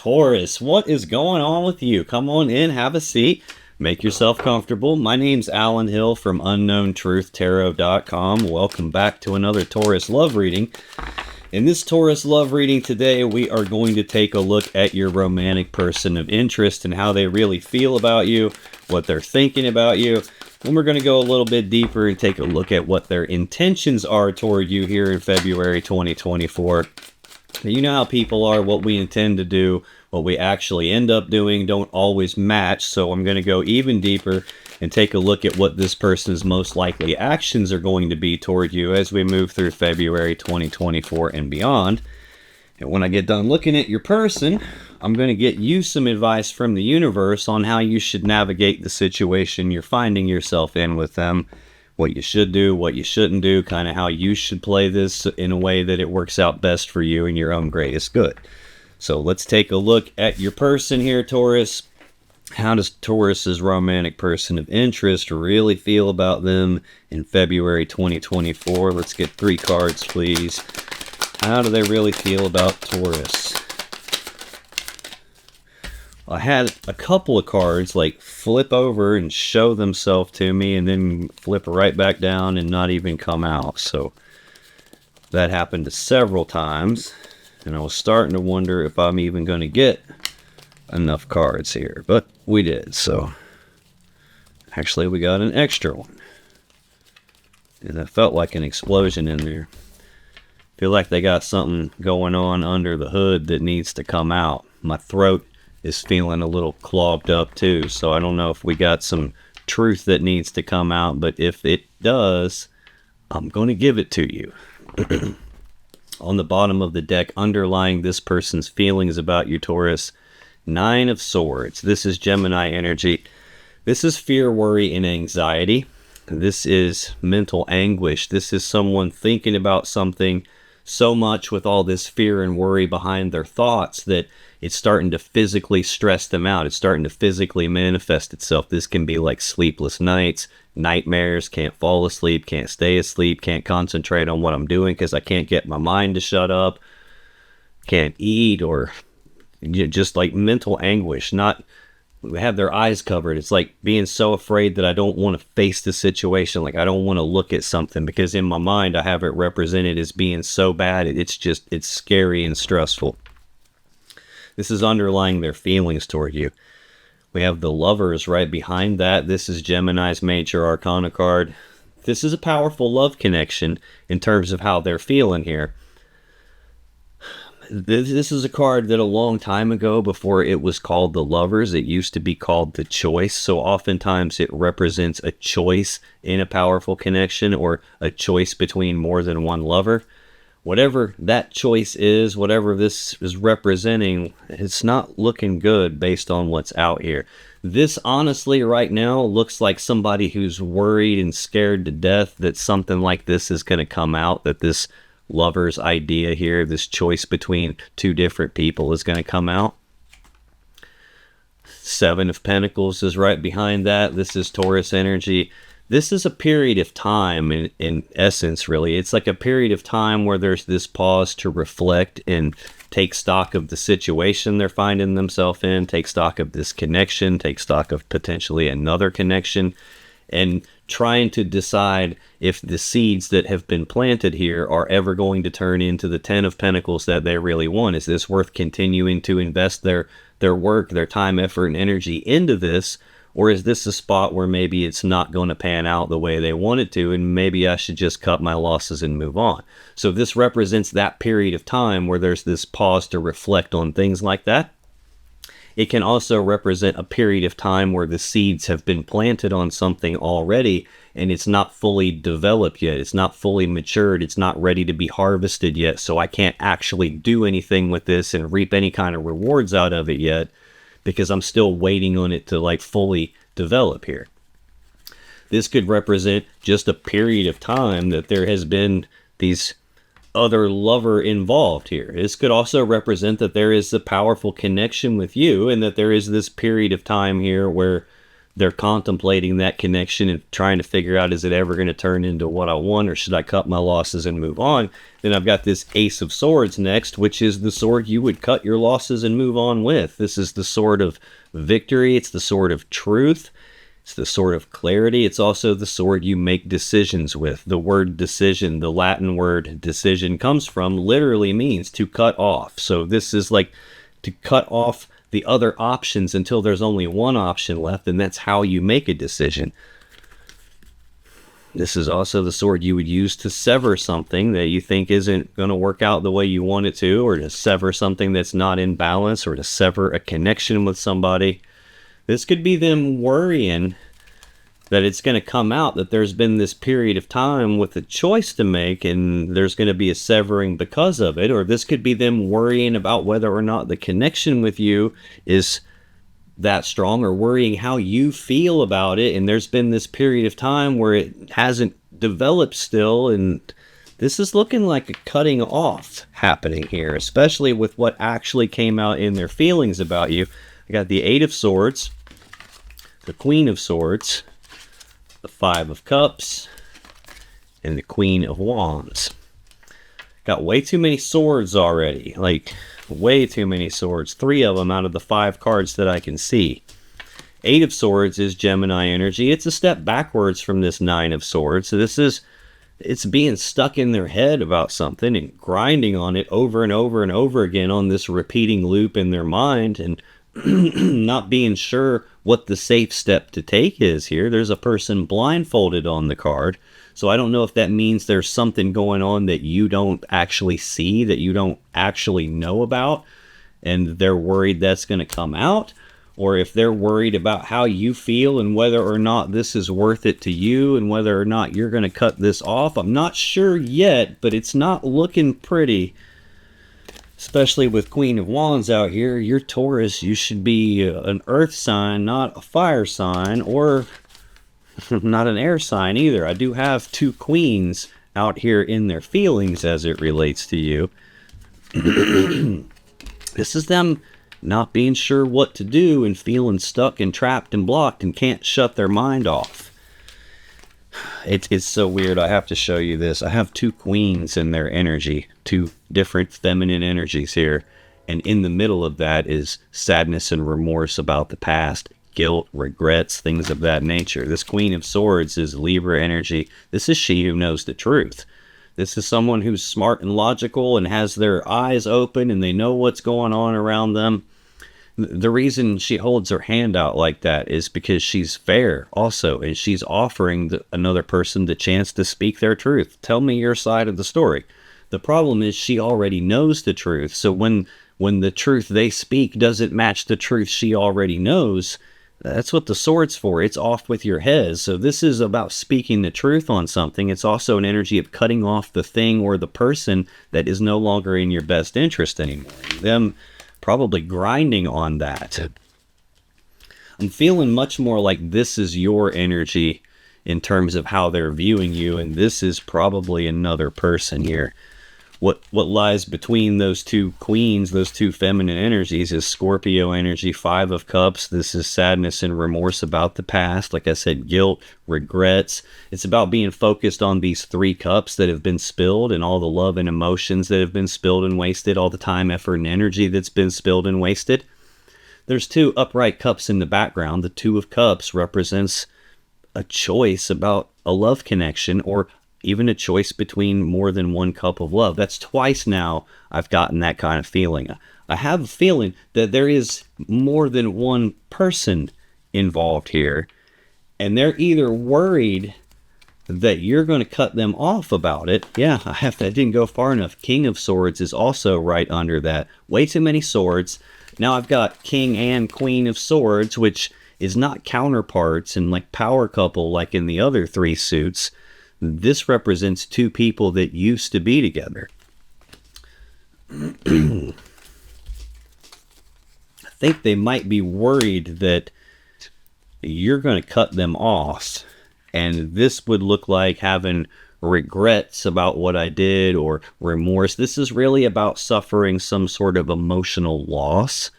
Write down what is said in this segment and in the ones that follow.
Taurus, what is going on with you? Come on in, have a seat, make yourself comfortable. My name's Alan Hill from UnknownTruthTarot.com. Welcome back to another Taurus love reading. In this Taurus love reading today, we are going to take a look at your romantic person of interest and how they really feel about you, what they're thinking about you. Then we're going to go a little bit deeper and take a look at what their intentions are toward you here in February 2024. You know how people are, what we intend to do, what we actually end up doing don't always match. So I'm going to go even deeper and take a look at what this person's most likely actions are going to be toward you as we move through February 2024 and beyond. And when I get done looking at your person, I'm going to get you some advice from the universe on how you should navigate the situation you're finding yourself in with them. What you should do, what you shouldn't do, kind of how you should play this in a way that it works out best for you and your own greatest good. So let's take a look at your person here, Taurus. How does Taurus's romantic person of interest really feel about them in February 2024? Let's get 3 cards, please. How do they really feel about Taurus? I had a couple of cards like flip over and show themselves to me and then flip right back down and not even come out. So that happened several times, and I was starting to wonder if I'm even going to get enough cards here, but we did. So actually we got an extra one, and that felt like an explosion in there. Feel like they got something going on under the hood that needs to come out. My throat is feeling a little clogged up too, so I don't know if we got some truth that needs to come out, but if it does, I'm going to give it to you. On the bottom of the deck, underlying this person's feelings about you, Taurus, 9 of Swords. This is Gemini energy. This is fear, worry, and anxiety. This is mental anguish. This is someone thinking about something so much with all this fear and worry behind their thoughts that it's starting to physically stress them out. It's starting to physically manifest itself. This can be like sleepless nights, nightmares, can't fall asleep, can't stay asleep, can't concentrate on what I'm doing because I can't get my mind to shut up, can't eat, or just like mental anguish. Not have their eyes covered. It's like being so afraid that I don't want to face the situation. Like I don't want to look at something because in my mind I have it represented as being so bad. It's scary and stressful. This is underlying their feelings toward you. We have the Lovers right behind that. This is Gemini's Major Arcana card. This is a powerful love connection in terms of how they're feeling here. This is a card that a long time ago, before it was called the Lovers, it used to be called the Choice. So oftentimes it represents a choice in a powerful connection or a choice between more than one lover. Whatever that choice is, whatever this is representing, it's not looking good based on what's out here. This honestly right now looks like somebody who's worried and scared to death that something like this is going to come out, that this lover's idea here, this choice between 2 different people is going to come out. 7 of Pentacles is right behind that. This is Taurus energy. This is a period of time, in essence, really. It's like a period of time where there's this pause to reflect and take stock of the situation they're finding themselves in, take stock of this connection, take stock of potentially another connection, and trying to decide if the seeds that have been planted here are ever going to turn into the 10 of Pentacles that they really want. Is this worth continuing to invest their work, their time, effort, and energy into this? Or is this a spot where maybe it's not going to pan out the way they want it to, and maybe I should just cut my losses and move on? So this represents that period of time where there's this pause to reflect on things like that. It can also represent a period of time where the seeds have been planted on something already, and it's not fully developed yet. It's not fully matured. It's not ready to be harvested yet. So I can't actually do anything with this and reap any kind of rewards out of it yet, because I'm still waiting on it to like fully develop here. This could represent just a period of time that there has been these other lover involved here. This could also represent that there is a powerful connection with you and that there is this period of time here where they're contemplating that connection and trying to figure out, is it ever going to turn into what I want, or should I cut my losses and move on? Then I've got this Ace of Swords next, which is the sword you would cut your losses and move on with. This is the sword of victory. It's the sword of truth. It's the sword of clarity. It's also the sword you make decisions with. The word decision, the Latin word decision, comes from, literally means to cut off. So this is like to cut off the other options until there's only one option left, and that's how you make a decision. This is also the sword you would use to sever something that you think isn't going to work out the way you want it to, or to sever something that's not in balance, or to sever a connection with somebody. This could be them worrying that it's going to come out that there's been this period of time with a choice to make, and there's going to be a severing because of it. Or this could be them worrying about whether or not the connection with you is that strong, or worrying how you feel about it, and there's been this period of time where it hasn't developed still, and this is looking like a cutting off happening here, especially with what actually came out in their feelings about you. I got the Eight of Swords, the Queen of Swords, the Five of Cups, and the Queen of Wands. Got way too many swords already, like way too many swords. 3 of them out of the 5 cards that I can see. Eight of Swords is Gemini energy. It's a step backwards from this Nine of Swords. So it's being stuck in their head about something and grinding on it over and over and over again on this repeating loop in their mind, and not being sure what the safe step to take is here. There's a person blindfolded on the card, so I don't know if that means there's something going on that you don't actually see, that you don't actually know about, and they're worried that's going to come out, or if they're worried about how you feel and whether or not this is worth it to you, and whether or not you're going to cut this off. I'm not sure yet, but it's not looking pretty. Especially with Queen of Wands out here. You're Taurus. You should be an earth sign, not a fire sign, or not an air sign either. I do have 2 queens out here in their feelings as it relates to you. This is them not being sure what to do and feeling stuck and trapped and blocked and can't shut their mind off. It's so weird. I have to show you this. I have 2 queens in their energy, 2 different feminine energies here, and in the middle of that is sadness and remorse about the past, guilt, regrets, things of that nature. This Queen of Swords is Libra energy. This is she who knows the truth. This is someone who's smart and logical and has their eyes open and they know what's going on around them. The reason she holds her hand out like that is because she's fair also, and she's offering another person the chance to speak their truth. Tell me your side of the story. The problem is she already knows the truth, so when the truth they speak doesn't match the truth she already knows, that's what the sword's for. It's off with your head. So this is about speaking the truth on something. It's also an energy of cutting off the thing or the person that is no longer in your best interest anymore. Them probably grinding on that. I'm feeling much more like this is your energy in terms of how they're viewing you, and this is probably another person here. What lies between those 2 queens, those 2 feminine energies, is Scorpio energy, 5 of Cups. This is sadness and remorse about the past. Like I said, guilt, regrets. It's about being focused on these 3 cups that have been spilled, and all the love and emotions that have been spilled and wasted, all the time, effort, and energy that's been spilled and wasted. There's 2 upright cups in the background. The 2 of Cups represents a choice about a love connection, or even a choice between more than one cup of love. That's twice now I've gotten that kind of feeling. I have a feeling that there is more than one person involved here, and they're either worried that you're going to cut them off about it. Yeah, I didn't go far enough. King of Swords is also right under that. Way too many swords. Now I've got King and Queen of Swords, which is not counterparts and like power couple like in the other 3 suits. This represents 2 people that used to be together. I think they might be worried that you're going to cut them off, and this would look like having regrets about what I did or remorse. This is really about suffering some sort of emotional loss.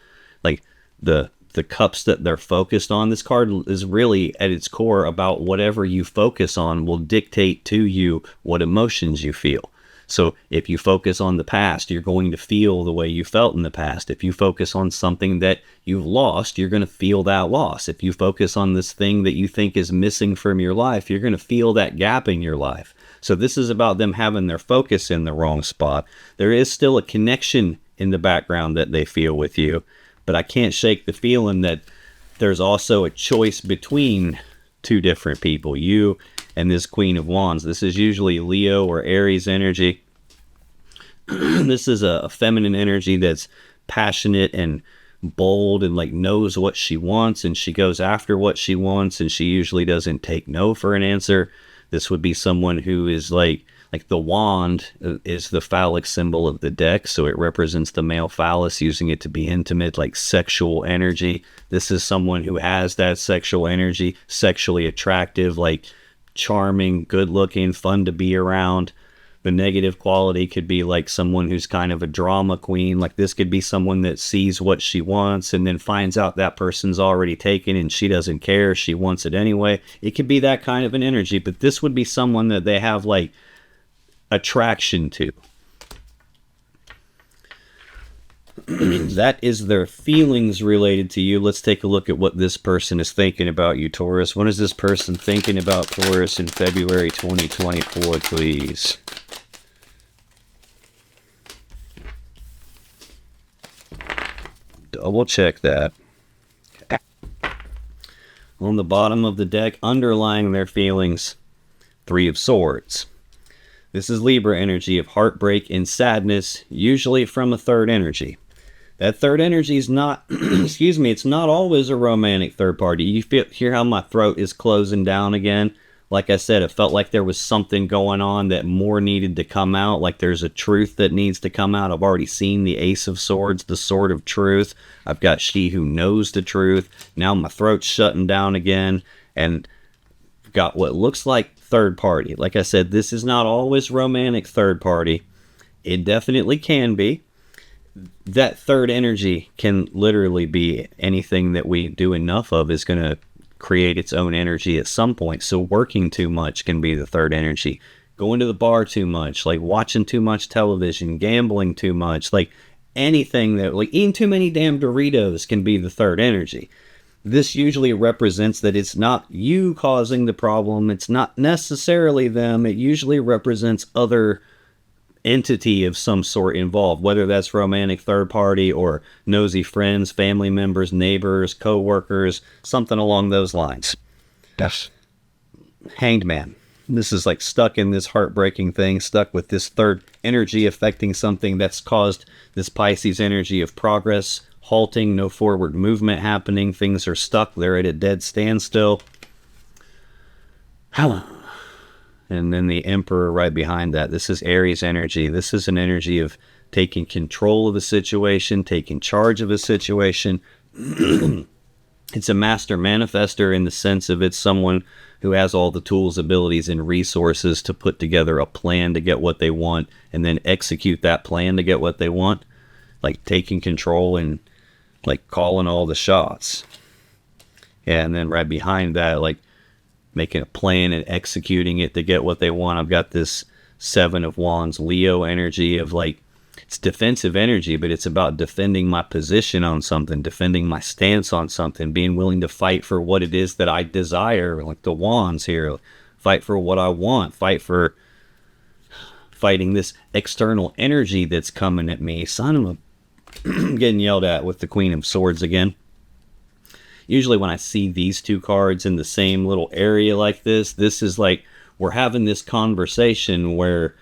Like the the cups that they're focused on. This card is really at its core about whatever you focus on will dictate to you what emotions you feel. So if you focus on the past, you're going to feel the way you felt in the past. If you focus on something that you've lost, you're going to feel that loss. If you focus on this thing that you think is missing from your life, you're going to feel that gap in your life. So this is about them having their focus in the wrong spot. There is still a connection in the background that they feel with you, but I can't shake the feeling that there's also a choice between two different people, you and this Queen of Wands. This is usually Leo or Aries energy. This is a feminine energy that's passionate and bold and like knows what she wants, and she goes after what she wants, and she usually doesn't take no for an answer. This would be someone who is like the wand is the phallic symbol of the deck, so it represents the male phallus, using it to be intimate, like sexual energy. This is someone who has that sexual energy, sexually attractive, like charming, good looking, fun to be around. The negative quality could be like someone who's kind of a drama queen. Like this could be someone that sees what she wants and then finds out that person's already taken and she doesn't care. She wants it anyway. It could be that kind of an energy, but this would be someone that they have like attraction to. That is their feelings related to you. Let's take a look at what this person is thinking about you, Taurus. What is this person thinking about Taurus in February 2024, please? Double check that. On the bottom of the deck, underlying their feelings, Three of Swords. This is Libra energy of heartbreak and sadness, usually from a third energy. That third energy is not, excuse me, it's not always a romantic third party. You hear how my throat is closing down again? Like I said, it felt like there was something going on that more needed to come out, like there's a truth that needs to come out. I've already seen the Ace of Swords, the Sword of Truth. I've got She Who Knows the Truth. Now my throat's shutting down again, and got what looks like third party. Like I said, this is not always romantic third party. It definitely can be. That third energy can literally be anything that we do enough of is going to create its own energy at some point. So working too much can be the third energy. Going to the bar too much, like watching too much television, gambling too much, like anything that, like eating too many damn Doritos can be the third energy. This usually represents that it's not you causing the problem. It's not necessarily them. It usually represents other entity of some sort involved, whether that's romantic third party or nosy friends, family members, neighbors, co-workers, something along those lines. Yes. Hanged Man. This is like stuck in this heartbreaking thing, stuck with this third energy affecting something that's caused this Pisces energy of progress halting, no forward movement happening. Things are stuck. They're at a dead standstill. Hello. And then the Emperor right behind that. This is Aries energy. This is an energy of taking control of a situation, taking charge of a situation. It's a master manifester in the sense of it's someone who has all the tools, abilities, and resources to put together a plan to get what they want and then execute that plan to get what they want. Like taking control and like calling all the shots. And then right behind that, like making a plan and executing it to get what they want. I've got this Seven of Wands Leo energy of like, it's defensive energy, but it's about defending my position on something, defending my stance on something, being willing to fight for what it is that I desire, like the Wands here, fight for what I want, fighting this external energy that's coming at me. Son of a getting yelled at with the Queen of Swords again. Usually when I see these two cards in the same little area like this is like we're having this conversation where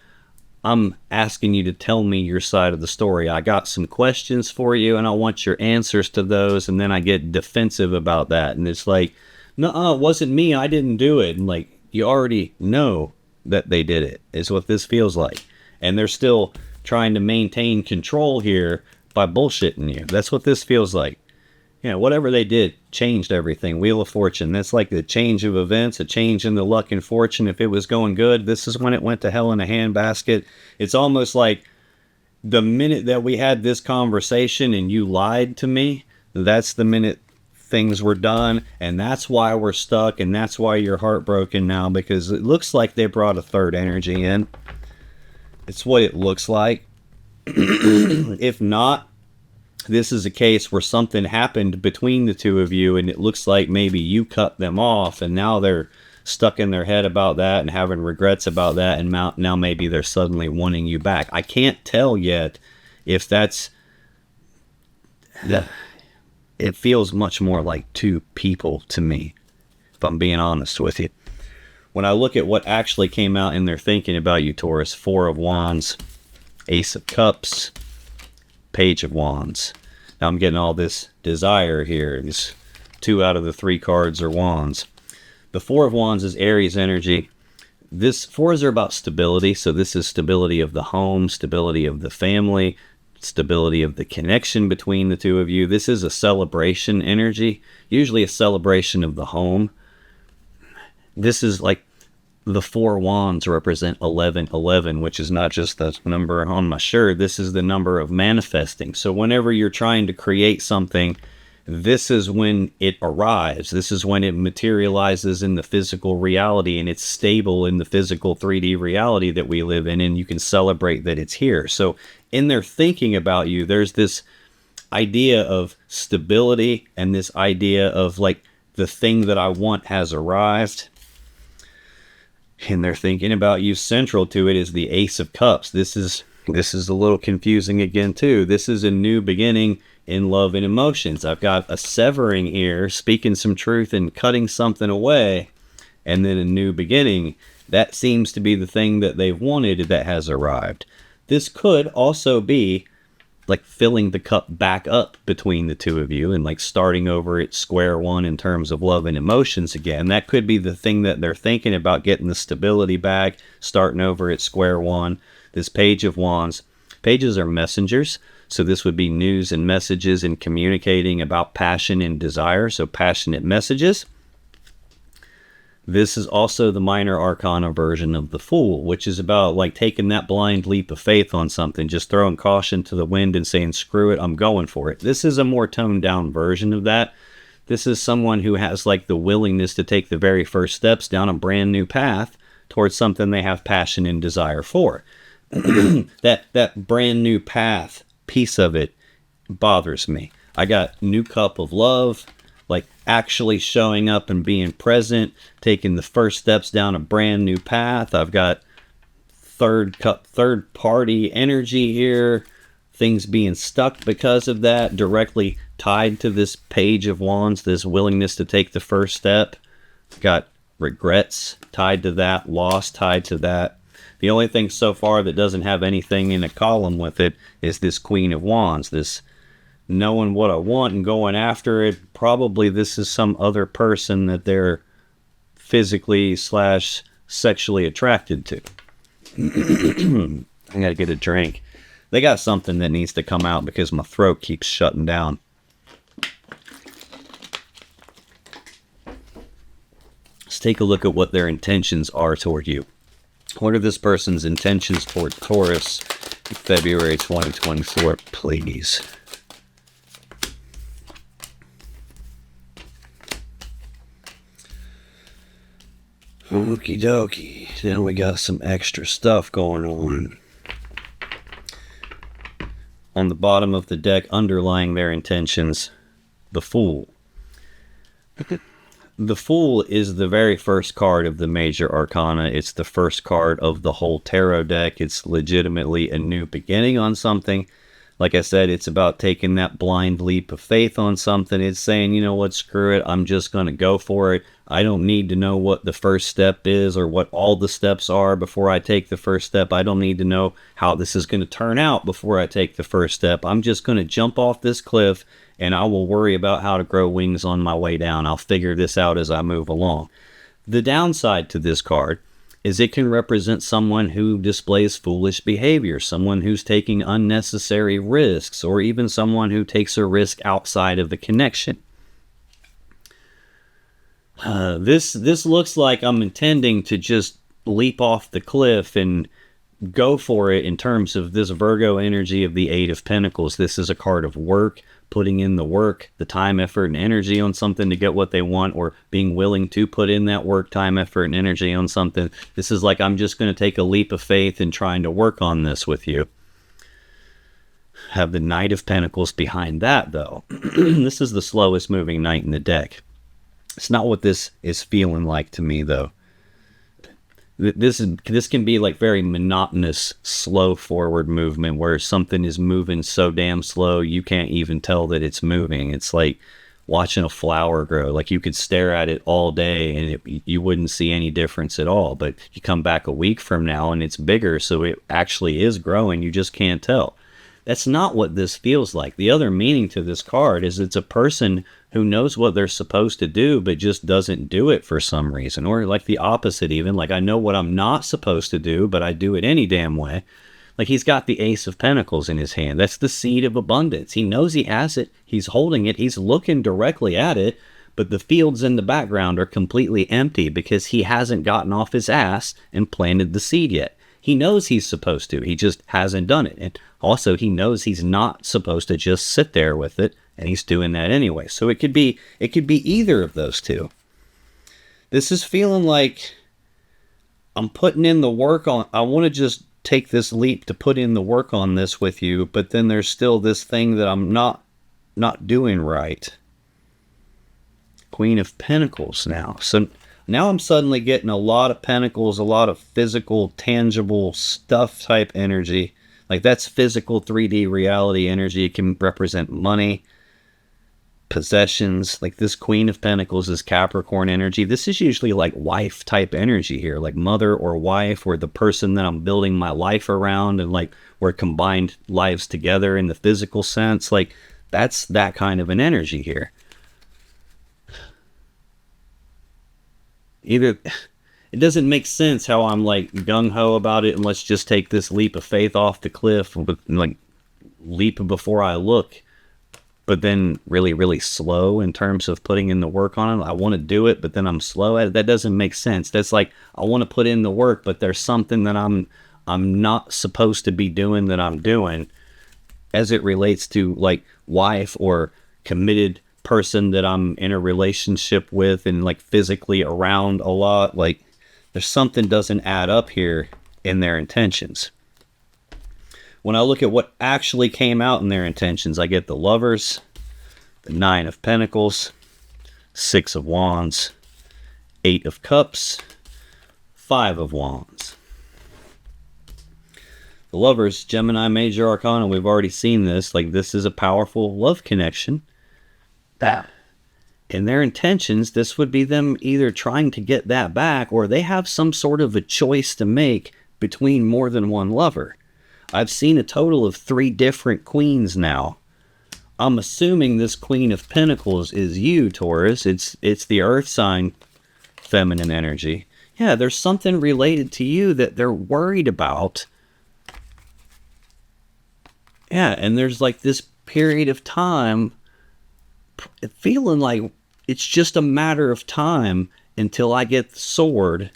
I'm asking you to tell me your side of the story. I got some questions for you and I want your answers to those, and then I get defensive about that. And it's like, no, it wasn't me. I didn't do it. And like, you already know that they did it, is what this feels like. And they're still trying to maintain control here by bullshitting you. That's what this feels like. You know, whatever they did changed everything. Wheel of Fortune. That's like the change of events, a change in the luck and fortune. If it was going good, this is when it went to hell in a handbasket. It's almost like the minute that we had this conversation and you lied to me, that's the minute things were done, and that's why we're stuck, and that's why you're heartbroken now, because it looks like they brought a third energy in. It's what it looks like. If not, this is a case where something happened between the two of you, and it looks like maybe you cut them off, and now they're stuck in their head about that and having regrets about that, and now maybe they're suddenly wanting you back. I can't tell yet if that's... It feels much more like two people to me, if I'm being honest with you. When I look at what actually came out in their thinking about you, Taurus, Four of Wands, Ace of Cups, Page of Wands. Now I'm getting all this desire here. These 2 out of the 3 cards are Wands. The Four of Wands is Aries energy. This fours are about stability, so this is stability of the home, stability of the family, stability of the connection between the two of you. This is a celebration energy, usually a celebration of the home. This is like the 4 wands represent 1111, which is not just the number on my shirt. This is the number of manifesting. So whenever you're trying to create something, this is when it arrives. This is when it materializes in the physical reality, and it's stable in the physical 3D reality that we live in, and you can celebrate that it's here. So in their thinking about you, there's this idea of stability and this idea of like the thing that I want has arrived. And they're thinking about you. Central to it is the Ace of Cups. This is a little confusing again too. This is a new beginning in love and emotions. I've got a severing here, speaking some truth and cutting something away, and then a new beginning. That seems to be the thing that they've wanted that has arrived. This could also be like filling the cup back up between the two of you and like starting over at square one in terms of love and emotions again. That could be the thing that they're thinking about, getting the stability back, starting over at square one. This Page of Wands. Pages are messengers, so this would be news and messages and communicating about passion and desire, so passionate messages. This is also the minor arcana version of the Fool, which is about like taking that blind leap of faith on something, just throwing caution to the wind and saying, screw it, I'm going for it. This is a more toned down version of that. This is someone who has like the willingness to take the very first steps down a brand new path towards something they have passion and desire for. that brand new path piece of it bothers me. I got new cup of love, like actually showing up and being present, taking the first steps down a brand new path. I've got third party energy here, things being stuck because of that, directly tied to this Page of Wands, this willingness to take the first step. Got regrets tied to that, loss tied to that. The only thing so far that doesn't have anything in a column with it is this Queen of Wands, this knowing what I want and going after it. Probably this is some other person that they're physically / sexually attracted to. I gotta get a drink. They got something that needs to come out because my throat keeps shutting down. Let's take a look at what their intentions are toward you. What are this person's intentions toward Taurus in February 2024, please? Okie dokie. Then we got some extra stuff going on. On the bottom of the deck, underlying their intentions, the Fool. The Fool is the very first card of the major arcana. It's the first card of the whole tarot deck. It's legitimately a new beginning on something. Like I said, it's about taking that blind leap of faith on something. It's saying, you know what, screw it, I'm just going to go for it. I don't need to know what the first step is or what all the steps are before I take the first step. I don't need to know how this is going to turn out before I take the first step. I'm just going to jump off this cliff, and I will worry about how to grow wings on my way down. I'll figure this out as I move along. The downside to this card is it can represent someone who displays foolish behavior, someone who's taking unnecessary risks, or even someone who takes a risk outside of the connection. This looks like I'm intending to just leap off the cliff and go for it in terms of this Virgo energy of the Eight of Pentacles. This is a card of work, putting in the work, the time, effort, and energy on something to get what they want, or being willing to put in that work, time, effort, and energy on something. This is like, I'm just going to take a leap of faith in trying to work on this with you. Have the Knight of Pentacles behind that, though. This is the slowest moving knight in the deck. It's not what this is feeling like to me, though. This can be like very monotonous, slow forward movement where something is moving so damn slow you can't even tell that it's moving. It's like watching a flower grow. Like you could stare at it all day and you wouldn't see any difference at all. But you come back a week from now and it's bigger, so it actually is growing. You just can't tell. That's not what this feels like. The other meaning to this card is it's a person who knows what they're supposed to do but just doesn't do it for some reason. Or like the opposite even, like I know what I'm not supposed to do but I do it any damn way. Like he's got the Ace of Pentacles in his hand. That's the seed of abundance. He knows he has it. He's holding it. He's looking directly at it. But the fields in the background are completely empty because he hasn't gotten off his ass and planted the seed yet. He knows he's supposed to. He just hasn't done it. And also he knows he's not supposed to just sit there with it, and he's doing that anyway. So it could be either of those two. This is feeling like I'm putting in the work on, I want to just take this leap to put in the work on this with you, but then there's still this thing that I'm not doing right. Queen of Pentacles now. So now I'm suddenly getting a lot of pentacles, a lot of physical, tangible stuff type energy. Like that's physical 3D reality energy. It can represent money, possessions. Like this Queen of Pentacles is Capricorn energy. This is usually like wife type energy here, like mother or wife, or the person that I'm building my life around, and like we're combined lives together in the physical sense. Like that's that kind of an energy here. Either it doesn't make sense how I'm like gung-ho about it and let's just take this leap of faith off the cliff, like leap before I look, but then really, really slow in terms of putting in the work on it. I want to do it, but then I'm slow at it. That doesn't make sense. That's like, I want to put in the work, but there's something that I'm not supposed to be doing that I'm doing as it relates to like wife or committed person that I'm in a relationship with and like physically around a lot. Like there's something doesn't add up here in their intentions. When I look at what actually came out in their intentions, I get the Lovers, the Nine of Pentacles, Six of Wands, Eight of Cups, Five of Wands. The Lovers, Gemini Major Arcana, we've already seen this. Like this is a powerful love connection. That in their intentions, this would be them either trying to get that back, or they have some sort of a choice to make between more than one lover. I've seen a total of 3 different queens now. I'm assuming this Queen of Pentacles is you, Taurus. It's the earth sign feminine energy. Yeah, there's something related to you that they're worried about. Yeah, and there's like this period of time feeling like it's just a matter of time until I get the sword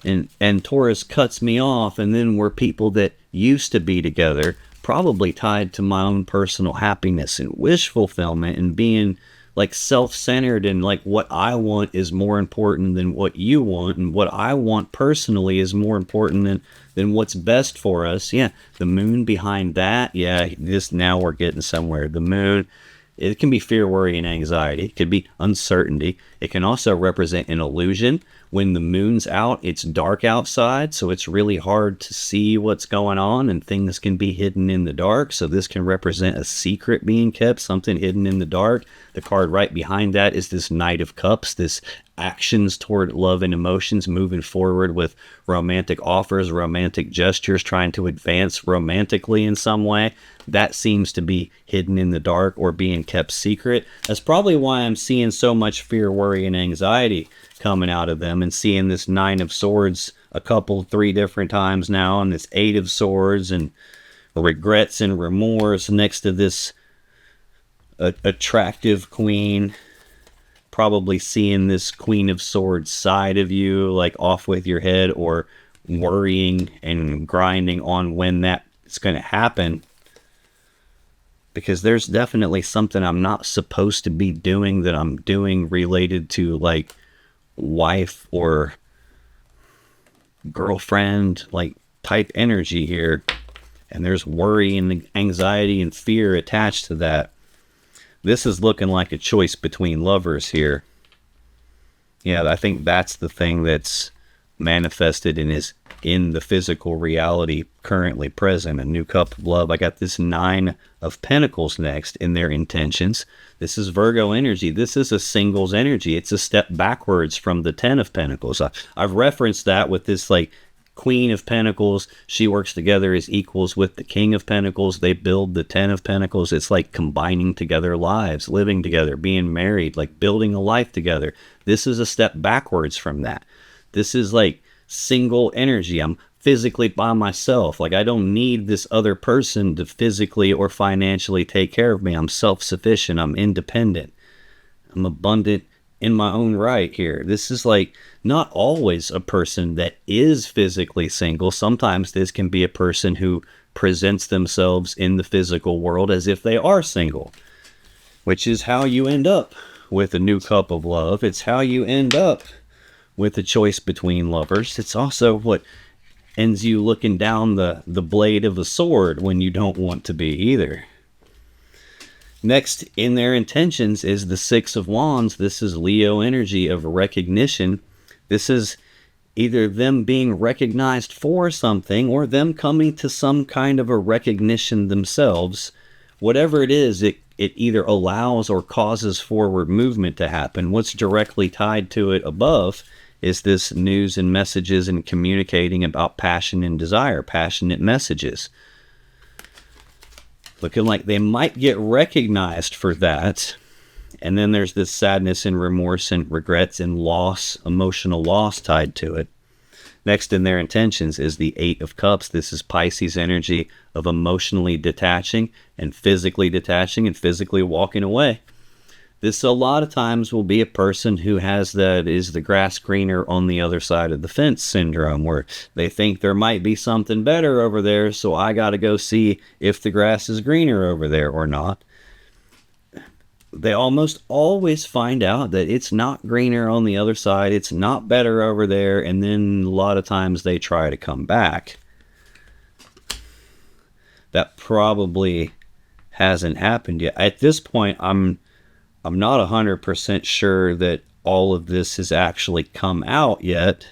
and Taurus cuts me off, and then we're people that used to be together, probably tied to my own personal happiness and wish fulfillment and being like self-centered, and like what I want is more important than what you want, and what I want personally is more important than what's best for us. Yeah, the moon behind that. Yeah, this, now we're getting somewhere. The moon, it can be fear, worry, and anxiety. It could be uncertainty. It can also represent an illusion. When the moon's out, it's dark outside, so it's really hard to see what's going on, and things can be hidden in the dark. So this can represent a secret being kept, something hidden in the dark. The card right behind that is this Knight of Cups, this actions toward love and emotions, moving forward with romantic offers, romantic gestures, trying to advance romantically in some way. That seems to be hidden in the dark or being kept secret. That's probably why I'm seeing so much fear, worry, and anxiety coming out of them, and seeing this Nine of Swords a couple, 3 different times now, and this Eight of Swords and regrets and remorse next to this attractive queen. Probably seeing this Queen of Swords side of you, like off with your head, or worrying and grinding on when that's going to happen. because there's definitely something I'm not supposed to be doing that I'm doing related to like wife or girlfriend like type energy here. And there's worry and anxiety and fear attached to that. This is looking like a choice between lovers here. Yeah, I think that's the thing that's manifested and is in the physical reality currently present. A new cup of love. I got this 9 of Pentacles next in their intentions. This is Virgo energy. This is a singles energy. It's a step backwards from the 10 of Pentacles. I've referenced that with this like Queen of Pentacles. She works together as equals with the King of Pentacles. They build the 10 of Pentacles. It's like combining together lives, living together, being married, like building a life together. This is a step backwards from that. This is like single energy. I'm physically by myself. Like I don't need this other person to physically or financially take care of me. I'm self-sufficient. I'm independent. I'm abundant in my own right here. This is like not always a person that is physically single. Sometimes this can be a person who presents themselves in the physical world as if they are single, which is how you end up with a new cup of love. It's how you end up with a choice between lovers. It's also what ends you looking down the blade of a sword when you don't want to be either. Next in their intentions is the 6 of Wands. This is Leo energy of recognition. This is either them being recognized for something or them coming to some kind of a recognition themselves. Whatever it is, it either allows or causes forward movement to happen. What's directly tied to it above is this news and messages and communicating about passion and desire, passionate messages. Looking like they might get recognized for that. And then there's this sadness and remorse and regrets and loss, emotional loss tied to it. Next in their intentions is the 8 of Cups. This is Pisces energy of emotionally detaching and physically walking away. This a lot of times will be a person who has that is the grass greener on the other side of the fence syndrome, where they think there might be something better over there, so I got to go see if the grass is greener over there or not. They almost always find out that it's not greener on the other side, it's not better over there, and then a lot of times they try to come back. That probably hasn't happened yet. At this point, I'm not 100% sure that all of this has actually come out yet.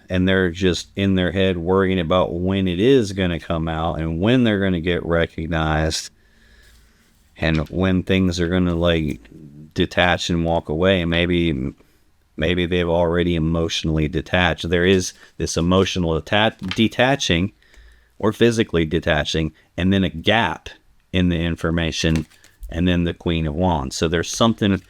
And they're just in their head worrying about when it is going to come out and when they're going to get recognized and when things are going to like detach and walk away. Maybe they've already emotionally detached. There is this emotional detaching or physically detaching, and then a gap in the information, and then the Queen of Wands. So there's something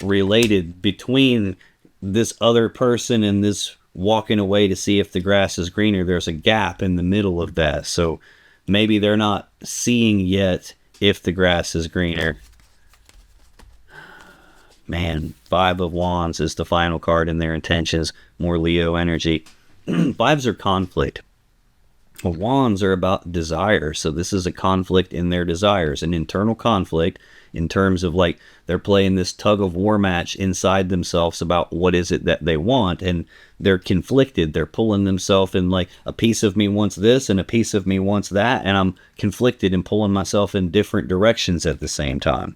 related between this other person and this walking away to see if the grass is greener. There's a gap in the middle of that. So maybe they're not seeing yet if the grass is greener. Man, 5 of Wands is the final card in their intentions. More Leo energy. 5s are conflict. Well, Wands are about desire, so this is a conflict in their desires, an internal conflict in terms of like they're playing this tug of war match inside themselves about what is it that they want, and they're conflicted. They're pulling themselves in like a piece of me wants this and a piece of me wants that, and I'm conflicted and pulling myself in different directions at the same time.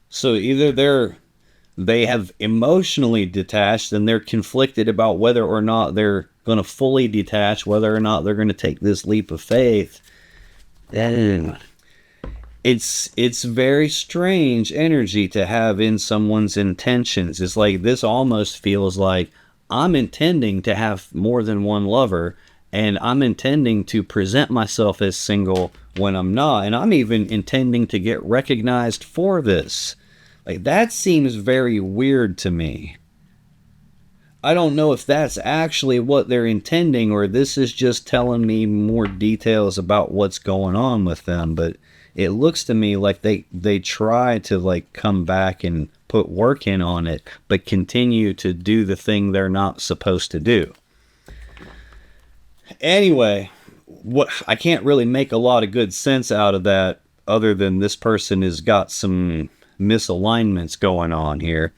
So either they have emotionally detached and they're conflicted about whether or not they're going to fully detach, whether or not they're going to take this leap of faith. It's very strange energy to have in someone's intentions. It's like this almost feels like I'm intending to have more than one lover, and I'm intending to present myself as single when I'm not, and I'm even intending to get recognized for this. Like, that seems very weird to me. I don't know if that's actually what they're intending, or this is just telling me more details about what's going on with them, but it looks to me like they try to like come back and put work in on it, but continue to do the thing they're not supposed to do. Anyway, what I can't really make a lot of good sense out of that other than this person has got some misalignments going on here.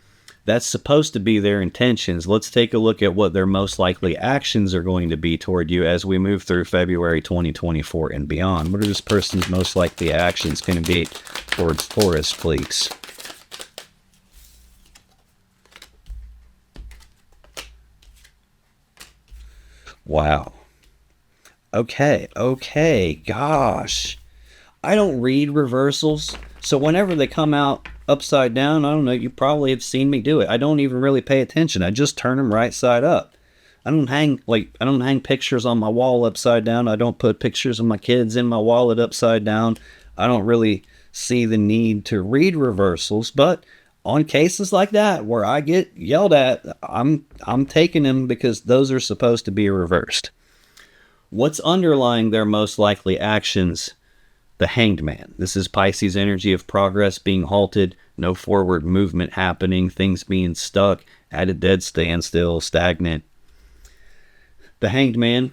That's supposed to be their intentions. Let's take a look at what their most likely actions are going to be toward you as we move through February 2024 and beyond. What are this person's most likely actions going to be towards Taurus, please? Wow. Okay, gosh. I don't read reversals, so whenever they come out upside down, I don't know, you probably have seen me do it. I don't even really pay attention. I just turn them right side up. I don't hang pictures on my wall upside down. I don't put pictures of my kids in my wallet upside down. I don't really see the need to read reversals, but on cases like that where I get yelled at, I'm taking them because those are supposed to be reversed. What's underlying their most likely actions? The Hanged Man. This is Pisces energy of progress being halted, no forward movement happening, things being stuck at a dead standstill, stagnant. The Hanged Man,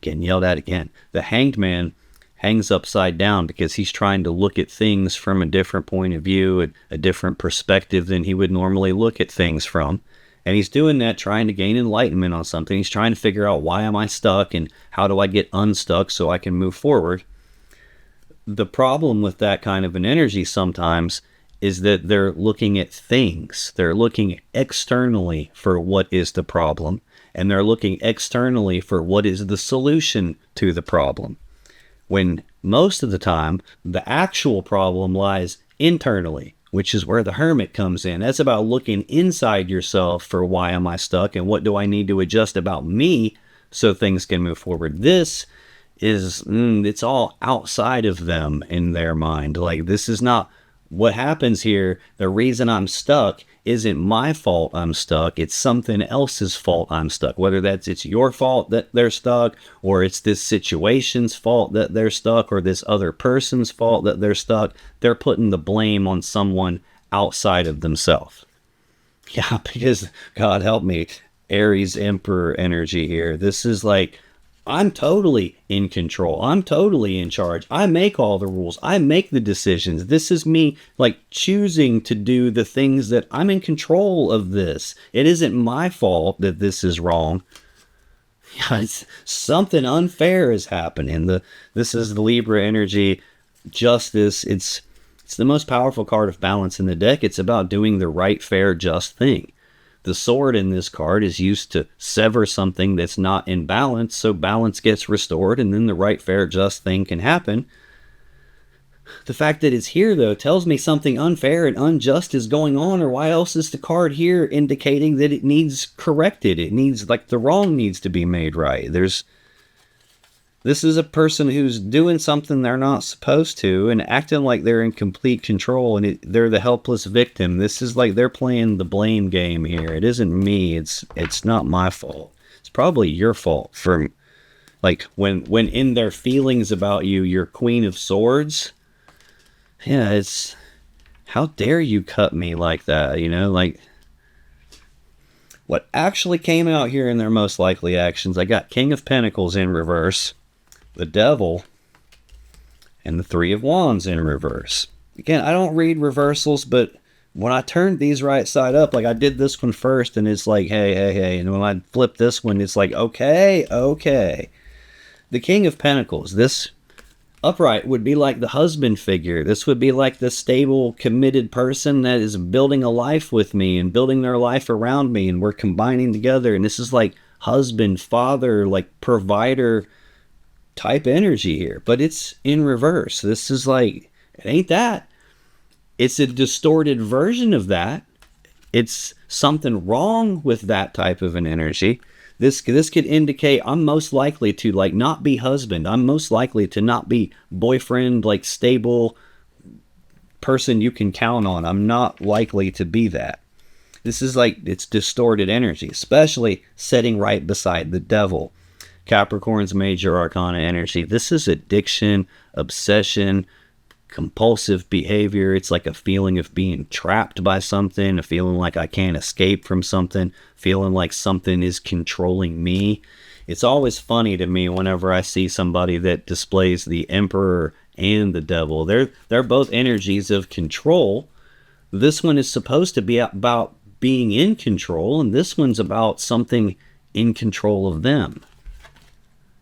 getting yelled at again. The Hanged Man hangs upside down because he's trying to look at things from a different point of view, a different perspective than he would normally look at things from. And he's doing that trying to gain enlightenment on something. He's trying to figure out, why am I stuck and how do I get unstuck so I can move forward? The problem with that kind of an energy sometimes is that they're looking at things. They're looking externally for what is the problem, and they're looking externally for what is the solution to the problem. When most of the time, the actual problem lies internally, which is where the Hermit comes in. That's about looking inside yourself for why am I stuck and what do I need to adjust about me so things can move forward. This is, it's all outside of them in their mind. Like, this is not what happens here. The reason I'm stuck isn't my fault I'm stuck. It's something else's fault I'm stuck. Whether it's your fault that they're stuck, or it's this situation's fault that they're stuck, or this other person's fault that they're stuck. They're putting the blame on someone outside of themselves. Yeah, because God help me, Aries Emperor energy here. This is like, I'm totally in control. I'm totally in charge. I make all the rules. I make the decisions. This is me, like, choosing to do the things that I'm in control of this. It isn't my fault that this is wrong. Yeah, it's something unfair is happening. This is the Libra energy, justice. It's the most powerful card of balance in the deck. It's about doing the right, fair, just thing. The sword in this card is used to sever something that's not in balance, so balance gets restored, and then the right, fair, just thing can happen. The fact that it's here, though, tells me something unfair and unjust is going on, or why else is the card here indicating that it needs corrected? It needs, like, the wrong needs to be made right. This is a person who's doing something they're not supposed to and acting like they're in complete control, and they're the helpless victim. This is like they're playing the blame game here. It isn't me. It's not my fault. It's probably your fault. For, like, when in their feelings about you, you're Queen of Swords. Yeah, it's, how dare you cut me like that, you know? Like, what actually came out here in their most likely actions, I got King of Pentacles in reverse, the Devil, and the Three of Wands in reverse. Again, I don't read reversals, but when I turned these right side up, like, I did this one first, and it's like, hey. And when I flip this one, it's like, okay. The King of Pentacles, this upright would be like the husband figure. This would be like the stable, committed person that is building a life with me and building their life around me, and we're combining together. And this is like husband, father, like provider type energy here, but it's in reverse. This is like, it ain't that. It's a distorted version of that. It's something wrong with that type of an energy. This could indicate I'm most likely to, like, not be husband. I'm most likely to not be boyfriend, like, stable person you can count on. I'm not likely to be that. This is like, it's distorted energy, especially sitting right beside the Devil. Capricorn's major arcana energy. This is addiction, obsession, compulsive behavior. It's like a feeling of being trapped by something, a feeling like I can't escape from something, feeling like something is controlling me. it's always funny to me whenever I see somebody that displays the Emperor and the Devil. They're both energies of control. This one is supposed to be about being in control, and this one's about something in control of them.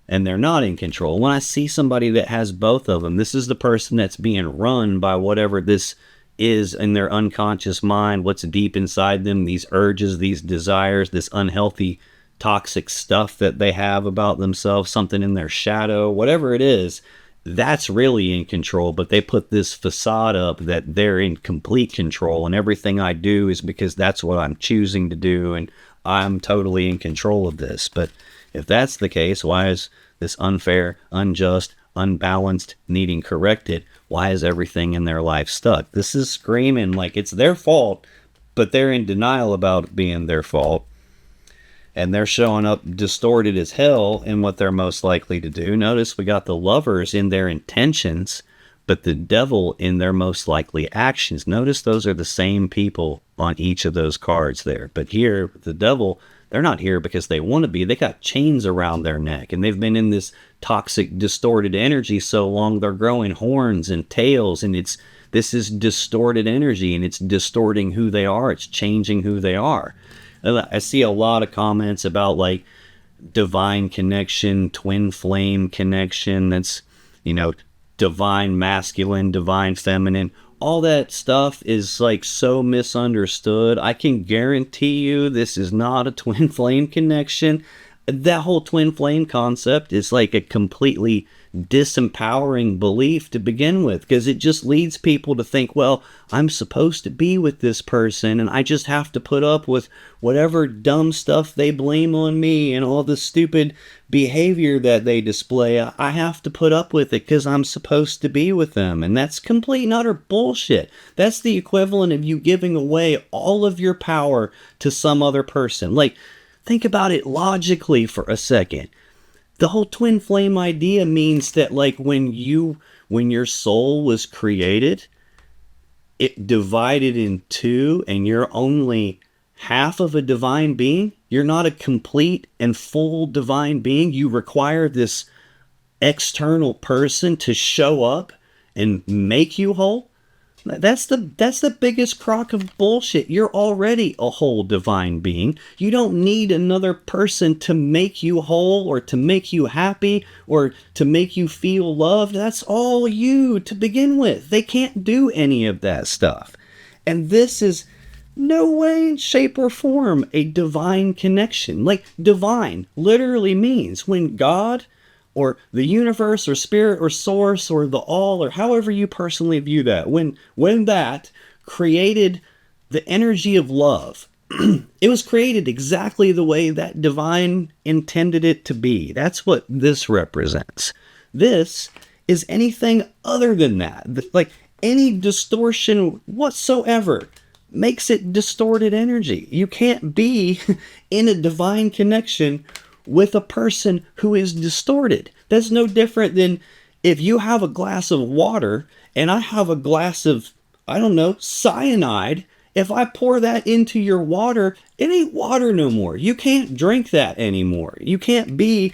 And they're not in control. When I see somebody that has both of them, this is the person that's being run by whatever this is in their unconscious mind, what's deep inside them, these urges, these desires, this unhealthy, toxic stuff that they have about themselves, something in their shadow, whatever it is, that's really in control. But they put this facade up that they're in complete control, and everything I do is because that's what I'm choosing to do, and I'm totally in control of this. But if that's the case, why is this unfair, unjust, unbalanced, needing corrected? Why is everything in their life stuck? This is screaming like it's their fault, but they're in denial about it being their fault. And they're showing up distorted as hell in what they're most likely to do. Notice we got the Lovers in their intentions, but the Devil in their most likely actions. Notice those are the same people on each of those cards there. But here, the Devil, they're not here because they want to be. They got chains around their neck, and they've been in this toxic, distorted energy so long, they're growing horns and tails, and this is distorted energy, and it's distorting who they are. It's changing who they are. I see a lot of comments about like divine connection, twin flame connection. That's, divine masculine, divine feminine. All that stuff is like so misunderstood. I can guarantee you this is not a twin flame connection. That whole twin flame concept is like a completely disempowering belief to begin with, because it just leads people to think, well, I'm supposed to be with this person and I just have to put up with whatever dumb stuff they blame on me and all the stupid behavior that they display. I have to put up with it because I'm supposed to be with them. And that's complete and utter bullshit. That's the equivalent of you giving away all of your power to some other person. Like, think about it logically for a second. The whole twin flame idea means that, like, when your soul was created, it divided in two, and you're only half of a divine being. You're not a complete and full divine being. You require this external person to show up and make you whole. That's the biggest crock of bullshit. You're already a whole divine being. You don't need another person to make you whole or to make you happy or to make you feel loved. That's all you to begin with. They can't do any of that stuff. And this is no way, shape, or form a divine connection. Like, divine literally means when God or the universe or spirit or source or the all, or however you personally view that, when that created the energy of love, it was created exactly the way that divine intended it to be. That's what this represents. This is anything other than that. Like, any distortion whatsoever makes it distorted energy. You can't be in a divine connection with a person who is distorted. That's no different than if you have a glass of water and I have a glass of, cyanide. If I pour that into your water, it ain't water no more. You can't drink that anymore. You can't be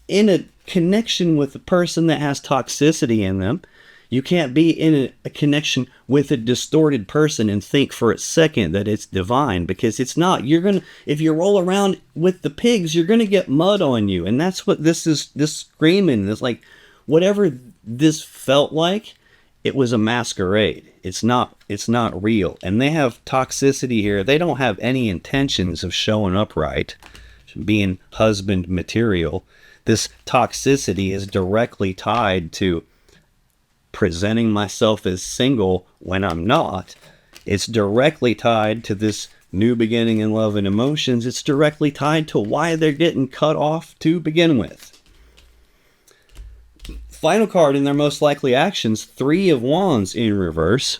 in a connection with a person that has toxicity in them. You can't be in a connection with a distorted person and think for a second that it's divine, because it's not. If you roll around with the pigs, you're gonna get mud on you. And that's what this screaming is like. Whatever this felt like, it was a masquerade. It's not real. And they have toxicity here. They don't have any intentions of showing up right, being husband material. This toxicity is directly tied to presenting myself as single when I'm not. It's directly tied to this new beginning in love and emotions. It's directly tied to why they're getting cut off to begin with. Final card in their most likely actions, 3 of Wands in reverse.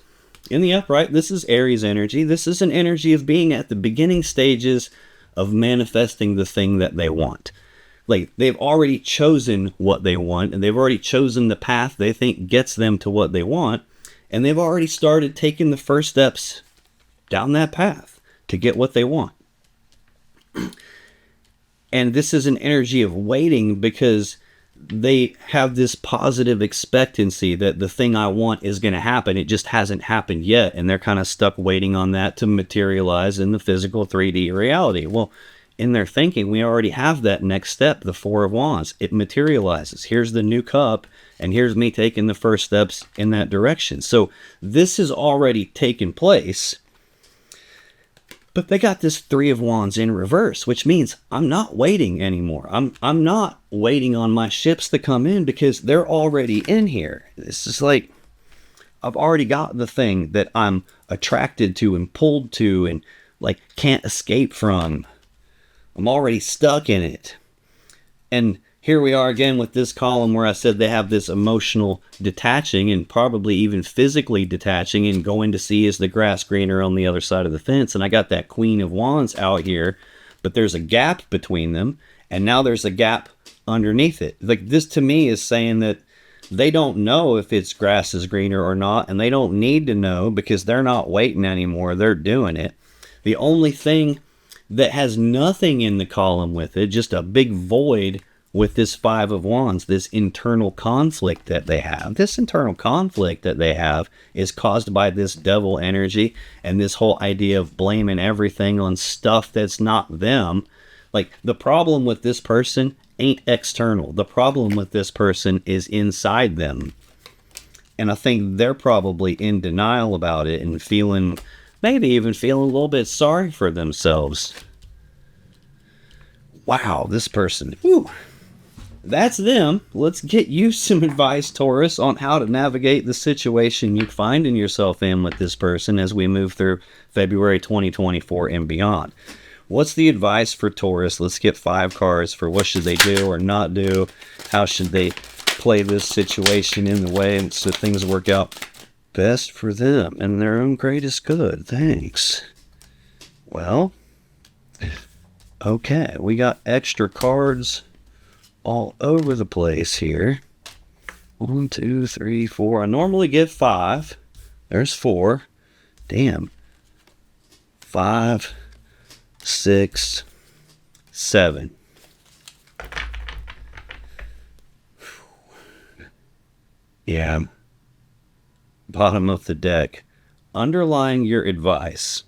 In the upright, this is Aries energy. This is an energy of being at the beginning stages of manifesting the thing that they want. Like, they've already chosen what they want, and they've already chosen the path they think gets them to what they want, and they've already started taking the first steps down that path to get what they want. And this is an energy of waiting because they have this positive expectancy that the thing I want is going to happen. It just hasn't happened yet. And they're kind of stuck waiting on that to materialize in the physical 3D reality. Well, in their thinking, we already have that next step, the Four of Wands. It materializes. Here's the new cup, and here's me taking the first steps in that direction. So this has already taken place. But they got this Three of Wands in reverse, which means I'm not waiting anymore. I'm not waiting on my ships to come in because they're already in here. It's just like I've already got the thing that I'm attracted to and pulled to and like can't escape from. I'm already stuck in it. And here we are again with this column where I said they have this emotional detaching and probably even physically detaching and going to see is the grass greener on the other side of the fence. And I got that Queen of Wands out here, but there's a gap between them. And now there's a gap underneath it. Like this to me is saying that they don't know if it's grass is greener or not. And they don't need to know because they're not waiting anymore. They're doing it. The only thing that has nothing in the column with it, just a big void with this Five of Wands, this internal conflict that they have. This internal conflict that they have is caused by this devil energy and this whole idea of blaming everything on stuff that's not them. Like the problem with this person ain't external. The problem with this person is inside them. And I think they're probably in denial about it and feeling, maybe even feeling a little bit sorry for themselves. Wow, this person. Whew. That's them. Let's get you some advice, Taurus, on how to navigate the situation you're finding yourself in with this person as we move through February 2024 and beyond. What's the advice for Taurus? Let's get 5 cards for what should they do or not do. How should they play this situation in the way so things work out best for them and their own greatest good. Thanks. Well, okay, we got extra cards all over the place here. 1, 2, 3, 4. I normally get 5. There's 4. Damn. 5, 6, 7. Yeah. Bottom of the deck. Underlying your advice.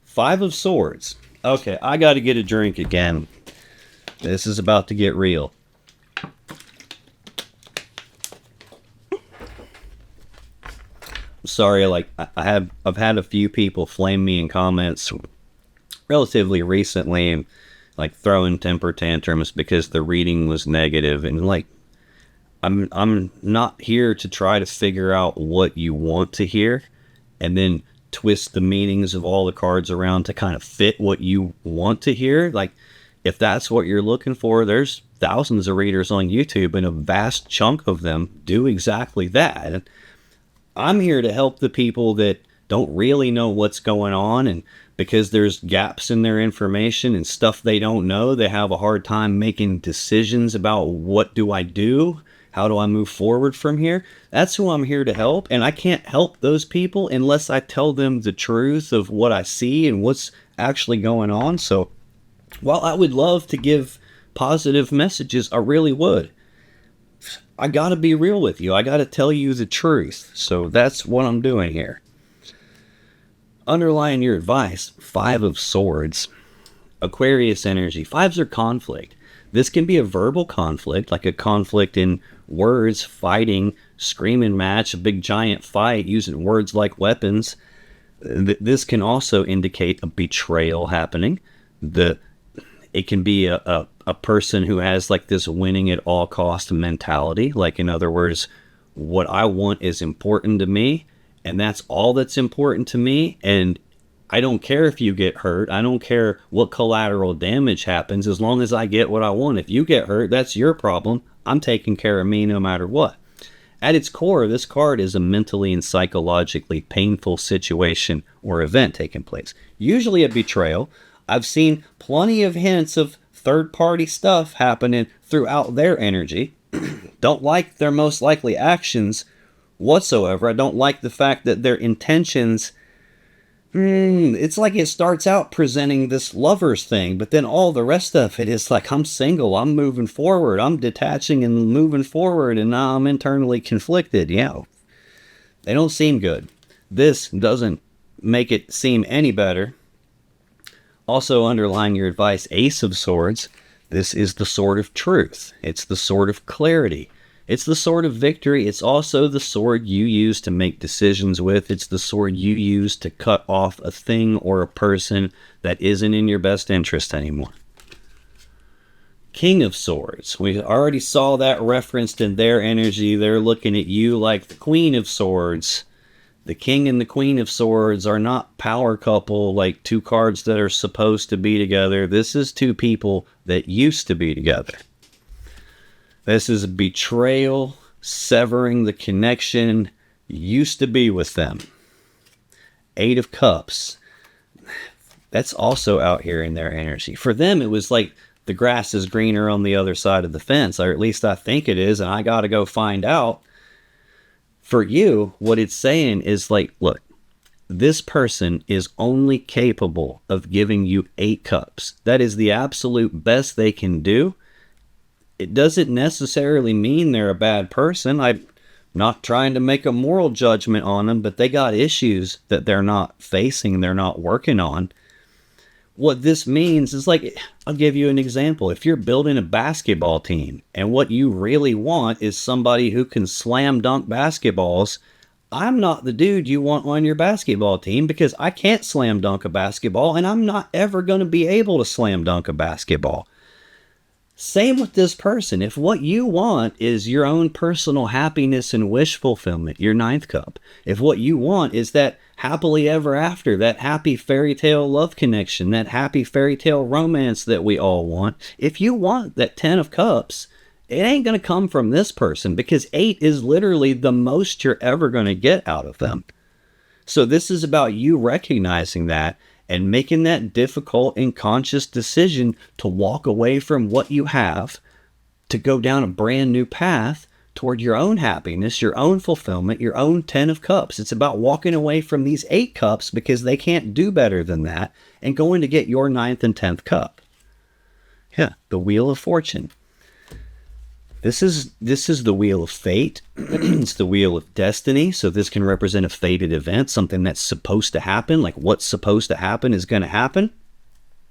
5 of Swords. Okay, I got to get a drink again. This is about to get real. Sorry, like I've had a few people flame me in comments relatively recently and like throwing temper tantrums because the reading was negative, and like I'm not here to try to figure out what you want to hear and then twist the meanings of all the cards around to kind of fit what you want to hear. Like if that's what you're looking for, there's thousands of readers on YouTube and a vast chunk of them do exactly that. And I'm here to help the people that don't really know what's going on, and because there's gaps in their information and stuff they don't know, they have a hard time making decisions about what do I do? How do I move forward from here? That's who I'm here to help, and I can't help those people unless I tell them the truth of what I see and what's actually going on. So while I would love to give positive messages, I really would, I gotta be real with you. I gotta tell you the truth. So that's what I'm doing here. Underlying your advice, 5 of Swords. Aquarius energy. 5s are conflict. This can be a verbal conflict, like a conflict in words, fighting, screaming match, a big giant fight using words like weapons. This can also indicate a betrayal happening. It can be a person who has like this winning at all cost mentality. Like in other words, what I want is important to me, and that's all that's important to me. And I don't care if you get hurt. I don't care what collateral damage happens as long as I get what I want. If you get hurt, that's your problem. I'm taking care of me no matter what. At its core, this card is a mentally and psychologically painful situation or event taking place. Usually a betrayal. I've seen plenty of hints of third-party stuff happening throughout their energy. Don't like their most likely actions whatsoever. I don't like the fact that their intentions It's like it starts out presenting this lover's thing, but then all the rest of it is like, I'm single, I'm moving forward, I'm detaching and moving forward, and now I'm internally conflicted. Yeah, they don't seem good. This doesn't make it seem any better. Also, underlying your advice, Ace of Swords, this is the sword of truth. It's the sword of clarity. It's the sword of victory. It's also the sword you use to make decisions with. It's the sword you use to cut off a thing or a person that isn't in your best interest anymore. King of Swords. We already saw that referenced in their energy. They're looking at you like the Queen of Swords. The King and the Queen of Swords are not power couple, like two cards that are supposed to be together. This is two people that used to be together. This is a betrayal, severing the connection, used to be with them. Eight of Cups. That's also out here in their energy. For them, it was like the grass is greener on the other side of the fence, or at least I think it is, and I got to go find out. For you, what it's saying is like, look, this person is only capable of giving you 8 cups. That is the absolute best they can do. It doesn't necessarily mean they're a bad person. I'm not trying to make a moral judgment on them, but they got issues that they're not facing, they're not working on. What this means is like, I'll give you an example. If you're building a basketball team and what you really want is somebody who can slam dunk basketballs, I'm not the dude you want on your basketball team because I can't slam dunk a basketball and I'm not ever going to be able to slam dunk a basketball. Same with this person. If what you want is your own personal happiness and wish fulfillment, your 9th cup. If what you want is that happily ever after, that happy fairy tale love connection, that happy fairy tale romance that we all want, if you want that 10 of cups, it ain't going to come from this person because 8 is literally the most you're ever going to get out of them. So this is about you recognizing that and making that difficult and conscious decision to walk away from what you have to go down a brand new path toward your own happiness, your own fulfillment, your own 10 of cups. It's about walking away from these 8 cups because they can't do better than that and going to get your 9th and 10th cup. Yeah, the Wheel of Fortune. This is the wheel of fate. It's the wheel of destiny. So this can represent a fated event, something that's supposed to happen, like what's supposed to happen is going to happen.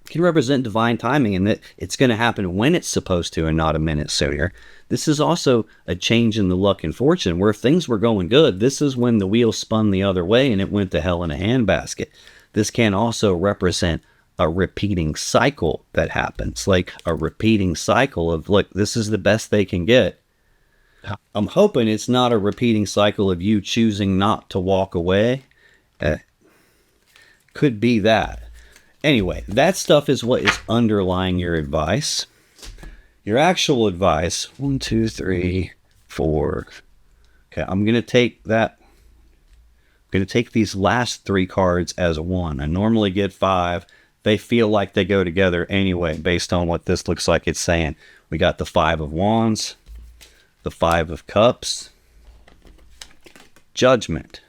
It can represent divine timing and that it's going to happen when it's supposed to and not a minute sooner. This is also a change in the luck and fortune where if things were going good, this is when the wheel spun the other way and it went to hell in a handbasket. This can also represent a repeating cycle that happens, like a repeating cycle of, look, this is the best they can get. I'm hoping it's not a repeating cycle of you choosing not to walk away. Could be that. Anyway, that stuff is what is underlying your advice. Your actual advice, 1, 2, 3, 4. Okay, I'm going to take that. I'm going to take these last 3 cards as a 1. I normally get 5. They feel like they go together anyway, based on what this looks like it's saying. We got the 5 of Wands, the 5 of Cups, Judgment,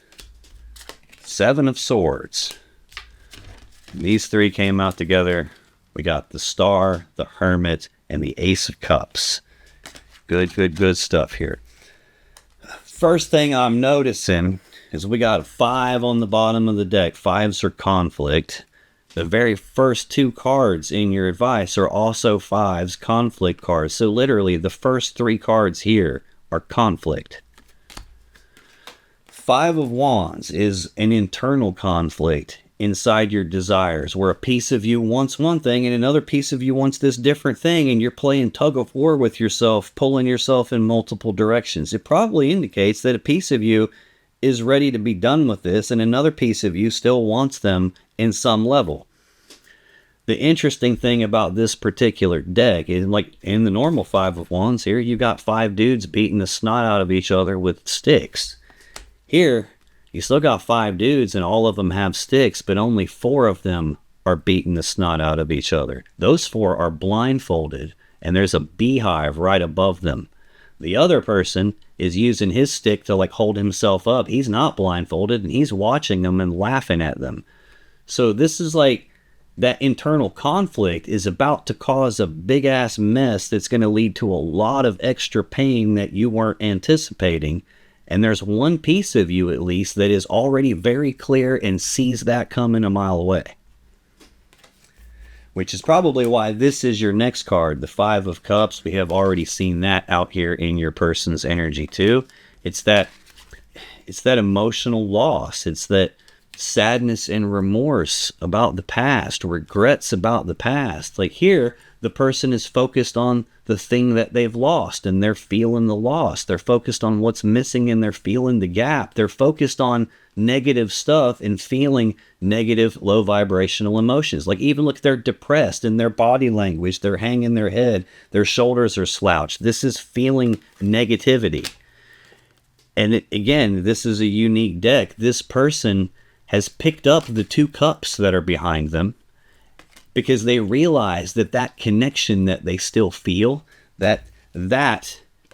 7 of Swords. These 3 came out together. We got the Star, the Hermit, and the Ace of Cups. Good stuff here. First thing I'm noticing is we got a 5 on the bottom of the deck. 5s are conflict. The very first 2 cards in your advice are also 5s, conflict cards. So literally the first 3 cards here are conflict. 5 of Wands is an internal conflict inside your desires, where a piece of you wants one thing and another piece of you wants this different thing, and you're playing tug of war with yourself, pulling yourself in multiple directions. It probably indicates that a piece of you is ready to be done with this, and another piece of you still wants them in some level. The interesting thing about this particular deck is, like in the normal 5 of Wands here, you got 5 dudes beating the snot out of each other with sticks. Here, you still got 5 dudes and all of them have sticks, but only 4 of them are beating the snot out of each other. Those 4 are blindfolded and there's a beehive right above them. The other person is using his stick to like hold himself up. He's not blindfolded and he's watching them and laughing at them. So this is like that internal conflict is about to cause a big ass mess that's going to lead to a lot of extra pain that you weren't anticipating. And there's one piece of you at least that is already very clear and sees that coming a mile away. Which is probably why this is your next card, the Five of Cups. We have already seen that out here in your person's energy too. It's that emotional loss. It's that sadness and remorse about the past, regrets about the past. Like here, the person is focused on the thing that they've lost and they're feeling the loss. They're focused on what's missing and they're feeling the gap. They're focused on negative stuff and feeling negative, low vibrational emotions. Like even look, they're depressed in their body language. They're hanging their head. Their shoulders are slouched. This is feeling negativity. And again, this is a unique deck. This person has picked up the two cups that are behind them because they realize that that connection that they still feel, that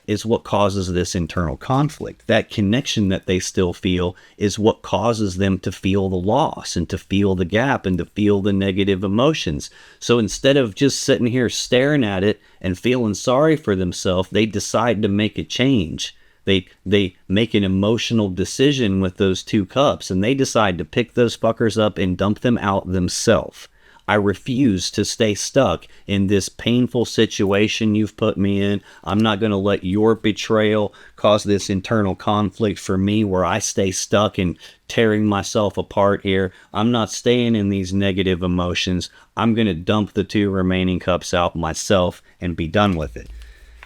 is what causes this internal conflict. That connection that they still feel is what causes them to feel the loss and to feel the gap and to feel the negative emotions. So instead of just sitting here staring at it and feeling sorry for themselves, they decide to make a change. They make an emotional decision with those two cups and they decide to pick those fuckers up and dump them out themselves. I refuse to stay stuck in this painful situation you've put me in. I'm not going to let your betrayal cause this internal conflict for me where I stay stuck and tearing myself apart here. I'm not staying in these negative emotions. I'm going to dump the two remaining cups out myself and be done with it.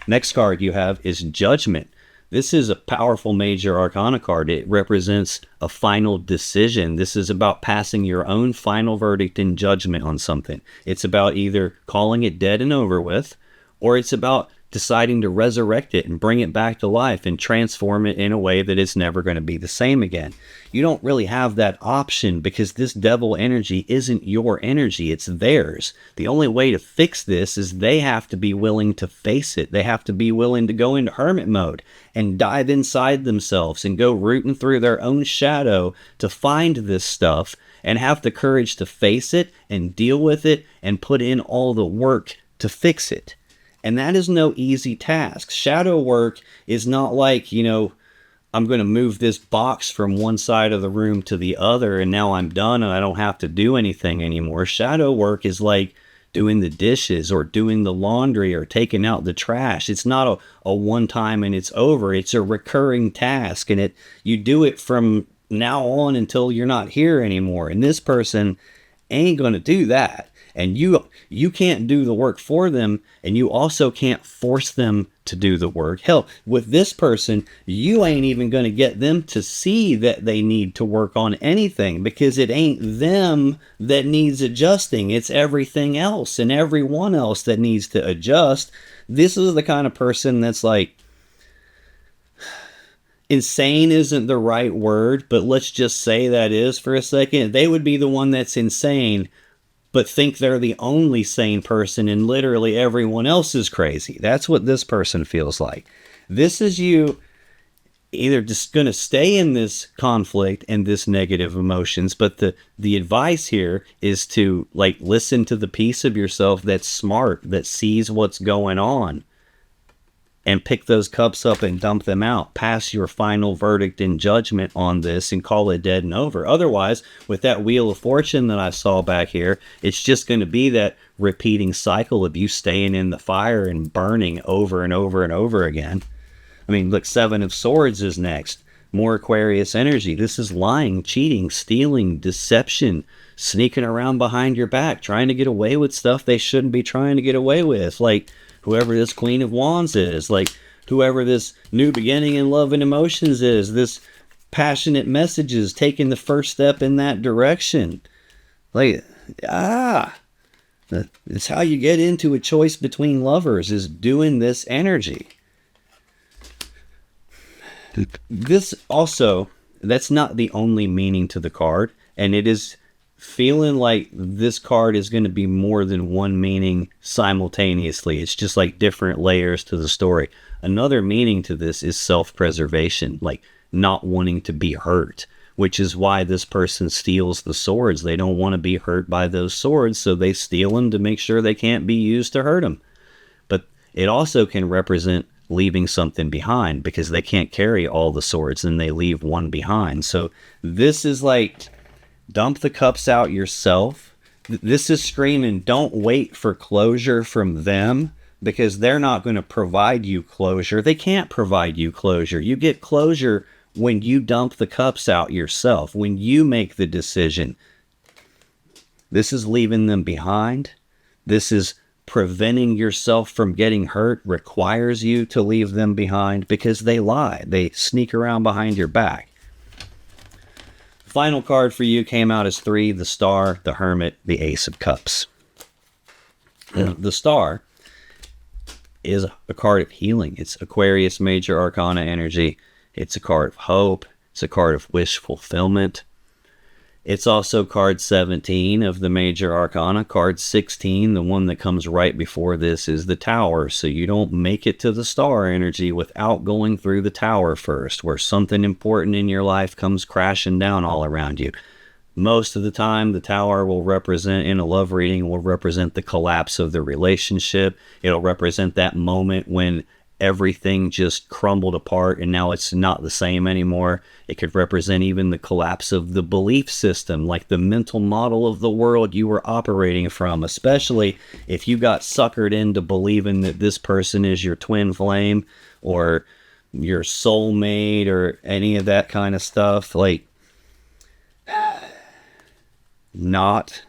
Next card you have is Judgment. This is a powerful major arcana card. It represents a final decision. This is about passing your own final verdict and judgment on something. It's about either calling it dead and over with, or it's about deciding to resurrect it and bring it back to life and transform it in a way that it's never going to be the same again. You don't really have that option because this devil energy isn't your energy, it's theirs. The only way to fix this is they have to be willing to face it. They have to be willing to go into hermit mode and dive inside themselves and go rooting through their own shadow to find this stuff and have the courage to face it and deal with it and put in all the work to fix it. And that is no easy task. Shadow work is not like, I'm going to move this box from one side of the room to the other and now I'm done and I don't have to do anything anymore. Shadow work is like doing the dishes or doing the laundry or taking out the trash. It's not a one time and it's over. It's a recurring task and you do it from now on until you're not here anymore. And this person ain't going to do that. And you can't do the work for them, and you also can't force them to do the work. Hell, with this person, you ain't even going to get them to see that they need to work on anything because it ain't them that needs adjusting. It's everything else and everyone else that needs to adjust. This is the kind of person that's like, insane isn't the right word, but let's just say that is for a second. They would be the one that's insane, but think they're the only sane person and literally everyone else is crazy. That's what this person feels like. This is you either just going to stay in this conflict and this negative emotions, but the advice here is to listen to the piece of yourself that's smart, that sees what's going on, and pick those cups up and dump them out. Pass your final verdict and judgment on this and call it dead and over. Otherwise, with that Wheel of Fortune that I saw back here, it's just going to be that repeating cycle of you staying in the fire and burning over and over and over again. I mean, look, Seven of Swords is next. More Aquarius energy. This is lying, cheating, stealing, deception, sneaking around behind your back, trying to get away with stuff they shouldn't be trying to get away with. Like whoever this Queen of Wands is, like whoever this new beginning in love and emotions is, this passionate messages, taking the first step in that direction. It's how you get into a choice between lovers, is doing this energy. This also, that's not the only meaning to the card, and it is feeling like this card is going to be more than one meaning simultaneously. It's just like different layers to the story. Another meaning to this is self-preservation, like not wanting to be hurt. which is why this person steals the swords. They don't want to be hurt by those swords, so they steal them to make sure they can't be used to hurt them. But it also can represent leaving something behind, because they can't carry all the swords and they leave one behind. So this is like, dump the cups out yourself. This is screaming, don't wait for closure from them, because they're not going to provide you closure. They can't provide you closure. You get closure when you dump the cups out yourself, when you make the decision. This is leaving them behind. This is preventing yourself from getting hurt, requires you to leave them behind, because they lie. They sneak around behind your back. Final card for you came out as 3, the Star, the Hermit, the Ace of Cups. The Star is a card of healing. It's Aquarius Major Arcana energy. It's a card of hope. It's a card of wish fulfillment. It's also card 17 of the Major Arcana. Card 16, the one that comes right before this, is the Tower. So you don't make it to the Star energy without going through the Tower first, where something important in your life comes crashing down all around you. Most of the time, the Tower will represent, in a love reading, will represent the collapse of the relationship. It'll represent that moment when everything just crumbled apart and now it's not the same anymore. It could represent even the collapse of the belief system, like the mental model of the world you were operating from, especially if you got suckered into believing that this person is your twin flame or your soulmate or any of that kind of stuff. Like, not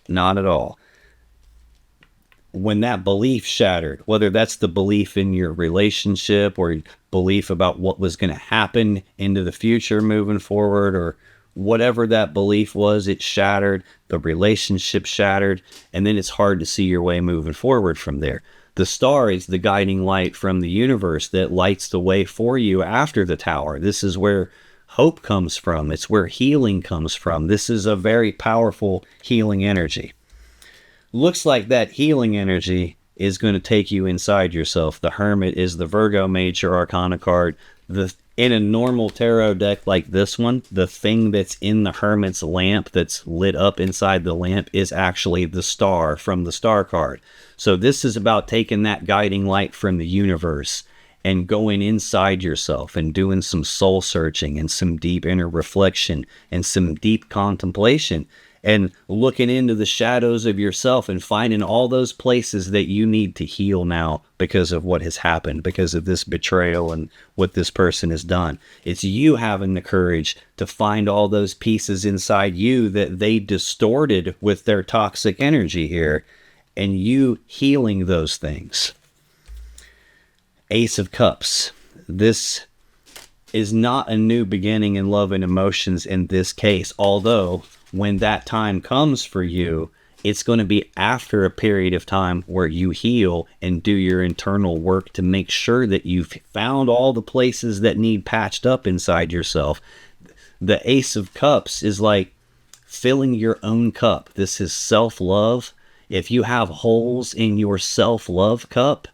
at all. When that belief shattered, whether that's the belief in your relationship or belief about what was going to happen into the future moving forward, or whatever that belief was, it shattered, the relationship shattered, and then it's hard to see your way moving forward from there. The Star is the guiding light from the universe that lights the way for you after the Tower. This is where hope comes from. It's where healing comes from. This is a very powerful healing energy. Looks like that healing energy is going to take you inside yourself. The Hermit is the Virgo Major Arcana card. In a normal tarot deck like this one, the thing that's in the Hermit's lamp that's lit up inside the lamp is actually the Star from the Star card. So this is about taking that guiding light from the universe and going inside yourself and doing some soul searching and some deep inner reflection and some deep contemplation, and looking into the shadows of yourself and finding all those places that you need to heal now because of what has happened, because of this betrayal and what this person has done. It's you having the courage to find all those pieces inside you that they distorted with their toxic energy here, and you healing those things. Ace of Cups. This is not a new beginning in love and emotions in this case, although when that time comes for you, it's going to be after a period of time where you heal and do your internal work to make sure that you've found all the places that need patched up inside yourself. The Ace of Cups is like filling your own cup. This is self-love. If you have holes in your self-love cup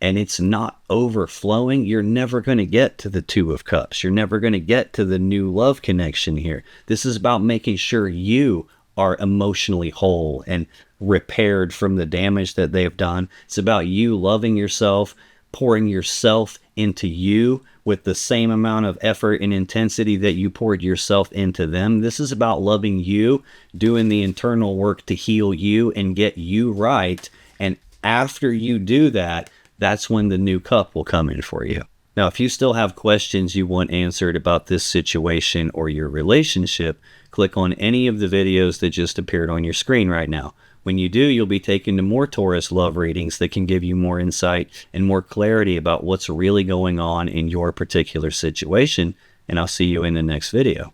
and it's not overflowing, you're never going to get to the Two of Cups. You're never going to get to the new love connection here. This is about making sure you are emotionally whole and repaired from the damage that they've done. It's about you loving yourself, pouring yourself into you with the same amount of effort and intensity that you poured yourself into them. This is about loving you, doing the internal work to heal you and get you right. And after you do that, that's when the new cup will come in for you. Now, if you still have questions you want answered about this situation or your relationship, click on any of the videos that just appeared on your screen right now. When you do, you'll be taken to more Taurus love readings that can give you more insight and more clarity about what's really going on in your particular situation. And I'll see you in the next video.